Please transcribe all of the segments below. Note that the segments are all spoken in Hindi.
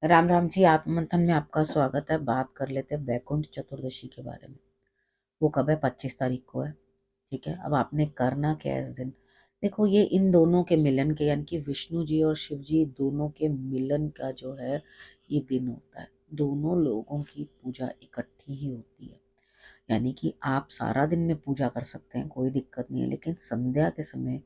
राम राम जी। आत्ममंथन में आपका स्वागत है। बात कर लेते हैं वैकुंठ चतुर्दशी के बारे में। वो कब है? 25 तारीख को है। ठीक है। अब आपने करना क्या है इस दिन? देखो, ये इन दोनों के मिलन के, यानी कि विष्णु जी और शिव जी दोनों के मिलन का जो है ये दिन होता है। दोनों लोगों की पूजा इकट्ठी ही होती है। यानी कि आप सारा दिन में पूजा कर सकते हैं, कोई दिक्कत नहीं है, लेकिन संध्या के समय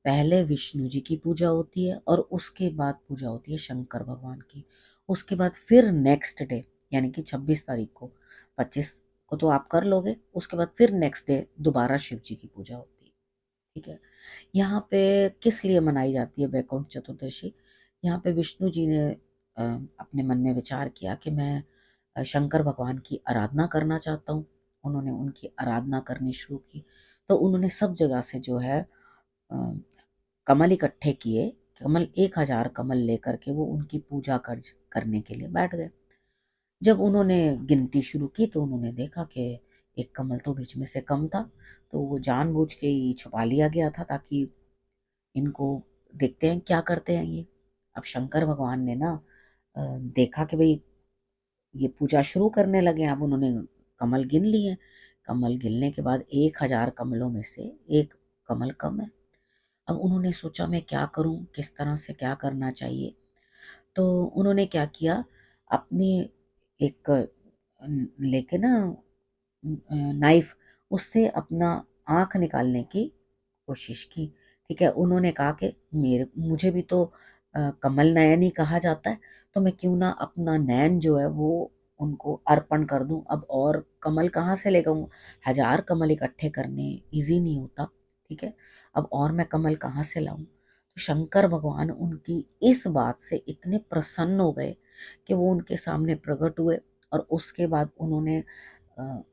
पहले विष्णु जी की पूजा होती है और उसके बाद पूजा होती है शंकर भगवान की। उसके बाद फिर नेक्स्ट डे, यानी कि 26 तारीख को, 25 को तो आप कर लोगे, उसके बाद फिर नेक्स्ट डे दोबारा शिव जी की पूजा होती है। ठीक है। यहाँ पे किस लिए मनाई जाती है वैकुंठ चतुर्दशी? यहाँ पे विष्णु जी ने अपने मन में विचार किया कि मैं शंकर भगवान की आराधना करना चाहता हूँ। उन्होंने उनकी आराधना करनी शुरू की, तो उन्होंने सब जगह से जो है कमल इकट्ठे किए। कमल 1000 कमल लेकर के वो उनकी पूजा करने के लिए बैठ गए। जब उन्होंने गिनती शुरू की तो उन्होंने देखा कि एक कमल तो बीच में से कम था, तो वो जानबूझ के ही छुपा लिया गया था ताकि इनको देखते हैं क्या करते हैं ये। अब शंकर भगवान ने ना देखा कि भाई ये पूजा शुरू करने लगे। अब उन्होंने कमल गिन लिए। कमल गिनने के बाद 1000 कमलों में से एक कमल कम है। अब उन्होंने सोचा मैं क्या करूं, किस तरह से क्या करना चाहिए। तो उन्होंने क्या किया, अपनी एक लेके ना नाइफ, उससे अपना आंख निकालने की कोशिश की। ठीक है। उन्होंने कहा कि मेरे मुझे भी तो कमल नयन ही कहा जाता है, तो मैं क्यों ना अपना नयन जो है वो उनको अर्पण कर दूं। अब और कमल कहाँ से लेकर आऊं? 1000 कमल इकट्ठे करने इजी नहीं होता। ठीक है। अब और मैं कमल कहाँ से लाऊं? तो शंकर भगवान उनकी इस बात से इतने प्रसन्न हो गए कि वो उनके सामने प्रकट हुए और उसके बाद उन्होंने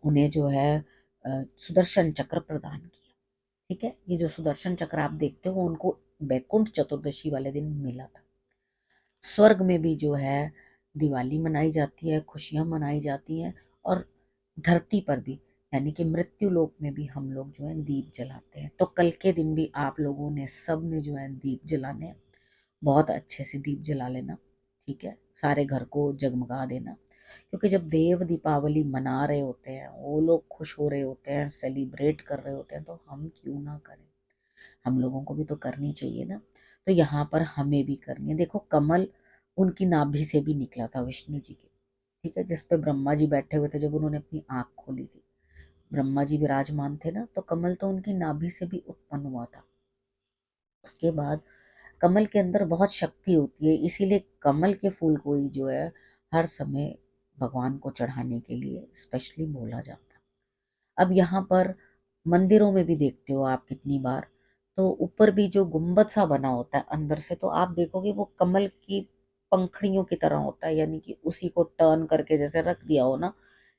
उन्हें जो है सुदर्शन चक्र प्रदान किया। ठीक है। ये जो सुदर्शन चक्र आप देखते हो वो उनको वैकुंठ चतुर्दशी वाले दिन मिला था। स्वर्ग में भी जो है दिवाली मनाई जाती है, खुशियां मनाई जाती हैं, और धरती पर भी, यानी कि मृत्यु लोक में भी हम लोग जो है दीप जलाते हैं। तो कल के दिन भी आप लोगों ने सब ने जो है दीप जलाने हैं। बहुत अच्छे से दीप जला लेना। ठीक है। सारे घर को जगमगा देना, क्योंकि जब देव दीपावली मना रहे होते हैं, वो लोग खुश हो रहे होते हैं, सेलिब्रेट कर रहे होते हैं, तो हम क्यों ना करें? हम लोगों को भी तो करनी चाहिए ना। तो यहाँ पर हमें भी करनी है। देखो, कमल उनकी नाभि से भी निकला था विष्णु जी के। ठीक है। जिस पे ब्रह्मा जी बैठे हुए थे जब उन्होंने अपनी आंख खोली थी, ब्रह्मा जी विराजमान थे ना, तो कमल तो उनकी नाभि से भी उत्पन्न हुआ था। उसके बाद कमल के अंदर बहुत शक्ति होती है, इसीलिए कमल के फूल को ही जो है हर समय भगवान को चढ़ाने के लिए स्पेशली बोला जाता है। अब यहाँ पर मंदिरों में भी देखते हो आप कितनी बार, तो ऊपर भी जो गुम्बद सा बना होता है अंदर से, तो आप देखोगे वो कमल की पंखड़ियों की तरह होता है, यानी कि उसी को टर्न करके जैसे रख दिया हो ना,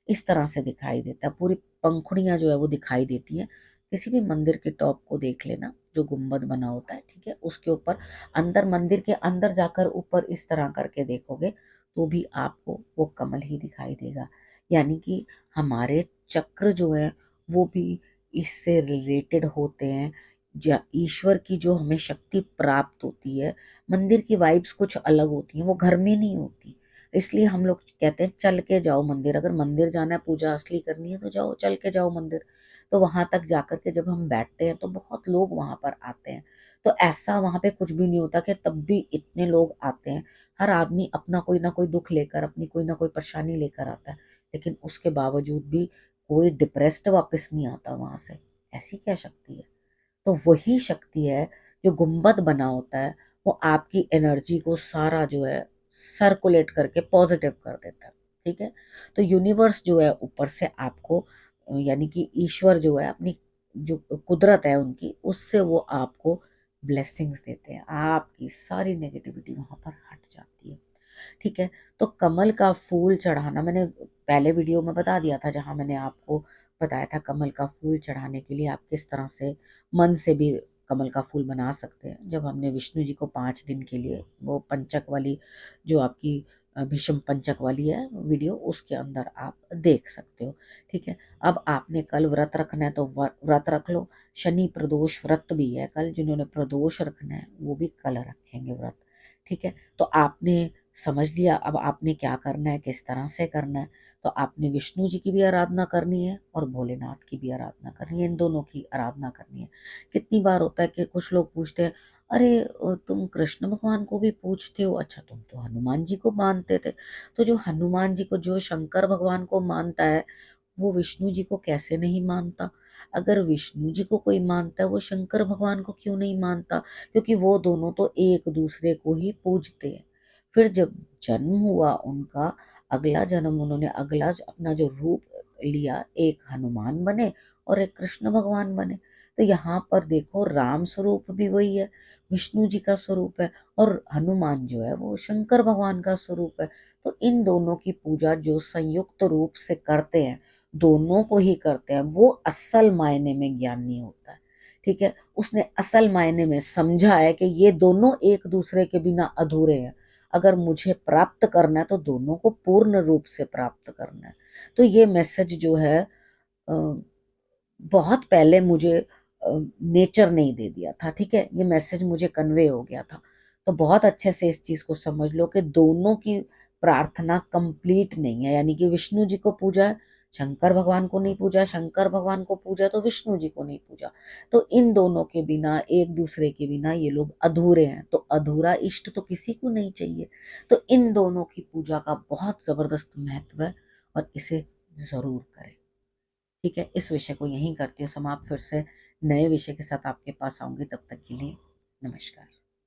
इस तरह से दिखाई देता है। पूरी पंखुड़ियां जो है वो दिखाई देती हैं। किसी भी मंदिर के टॉप को देख लेना, जो गुम्बद बना होता है, ठीक है, उसके ऊपर अंदर, मंदिर के अंदर जाकर ऊपर इस तरह करके देखोगे तो भी आपको वो कमल ही दिखाई देगा। यानी कि हमारे चक्र जो है वो भी इससे रिलेटेड होते हैं। ईश्वर की जो हमें शक्ति प्राप्त होती है, मंदिर की वाइब्स कुछ अलग होती हैं, वो घर में नहीं होती। इसलिए हम लोग कहते हैं चल के जाओ मंदिर। अगर मंदिर जाना है, पूजा असली करनी है, तो जाओ, चल के जाओ मंदिर। तो वहां तक जाकर के जब हम बैठते हैं तो बहुत लोग वहां पर आते हैं। तो ऐसा वहां पे कुछ भी नहीं होता कि तब भी इतने लोग आते हैं। हर आदमी अपना कोई ना कोई दुख लेकर, अपनी कोई ना कोई परेशानी लेकर आता है, लेकिन उसके बावजूद भी कोई डिप्रेस्ड वापस नहीं आता वहां से। ऐसी क्या शक्ति है? तो वही शक्ति है जो गुंबद बना होता है, वो आपकी एनर्जी को सारा जो है सर्कुलेट करके पॉजिटिव कर देता है। ठीक है। तो यूनिवर्स जो है ऊपर से आपको, यानी कि ईश्वर जो है अपनी जो कुदरत है उनकी, उससे वो आपको ब्लेसिंग्स देते हैं। आपकी सारी नेगेटिविटी वहां पर हट जाती है। ठीक है। तो कमल का फूल चढ़ाना मैंने पहले वीडियो में बता दिया था, जहां मैंने आपको बताया था कमल का फूल चढ़ाने के लिए आप किस तरह से मन से भी कमल का फूल बना सकते हैं। जब हमने विष्णु जी को 5 दिन के लिए, वो पंचक वाली जो आपकी भीष्म पंचक वाली है वीडियो, उसके अंदर आप देख सकते हो। ठीक है। अब आपने कल व्रत रखना है तो व्रत रख लो। शनि प्रदोष व्रत भी है कल, जिन्होंने प्रदोष रखना है वो भी कल रखेंगे व्रत। ठीक है। तो आपने समझ लिया। अब आपने क्या करना है, किस तरह से करना है। तो आपने विष्णु जी की भी आराधना करनी है और भोलेनाथ की भी आराधना करनी है, इन दोनों की आराधना करनी है। कितनी बार होता है कि कुछ लोग पूछते हैं, अरे तुम कृष्ण भगवान को भी पूछते हो, अच्छा तुम तो हनुमान जी को मानते थे। तो जो हनुमान जी को, जो शंकर भगवान को मानता है, वो विष्णु जी को कैसे नहीं मानता। अगर विष्णु जी को कोई मानता है, वो शंकर भगवान को क्यों नहीं मानता, क्योंकि वो दोनों तो एक दूसरे को ही पूजते हैं। फिर जब जन्म हुआ उनका, अगला जन्म उन्होंने, अगला अपना जो रूप लिया, एक हनुमान बने और एक कृष्ण भगवान बने। तो यहाँ पर देखो, राम स्वरूप भी वही है, विष्णु जी का स्वरूप है, और हनुमान जो है वो शंकर भगवान का स्वरूप है। तो इन दोनों की पूजा जो संयुक्त रूप से करते हैं, दोनों को ही करते हैं, वो असल मायने में ज्ञानी होता है। ठीक है, उसने असल मायने में समझा है कि ये दोनों एक दूसरे के बिना अधूरे हैं। अगर मुझे प्राप्त करना है तो दोनों को पूर्ण रूप से प्राप्त करना है। तो ये मैसेज जो है बहुत पहले मुझे नेचर नहीं दे दिया था। ठीक है, ये मैसेज मुझे कन्वे हो गया था। तो बहुत अच्छे से इस चीज को समझ लो कि दोनों की प्रार्थना कंप्लीट नहीं है, यानी कि विष्णु जी को पूजा है, शंकर भगवान को नहीं पूजा, शंकर भगवान को पूजा तो विष्णु जी को नहीं पूजा। तो इन दोनों के बिना, एक दूसरे के बिना ये लोग अधूरे हैं। तो अधूरा इष्ट तो किसी को नहीं चाहिए। तो इन दोनों की पूजा का बहुत जबरदस्त महत्व है, और इसे जरूर करें। ठीक है, इस विषय को यहीं करती हूँ समाप्त। फिर से नए विषय के साथ आपके पास आऊंगी, तब तक के लिए नमस्कार।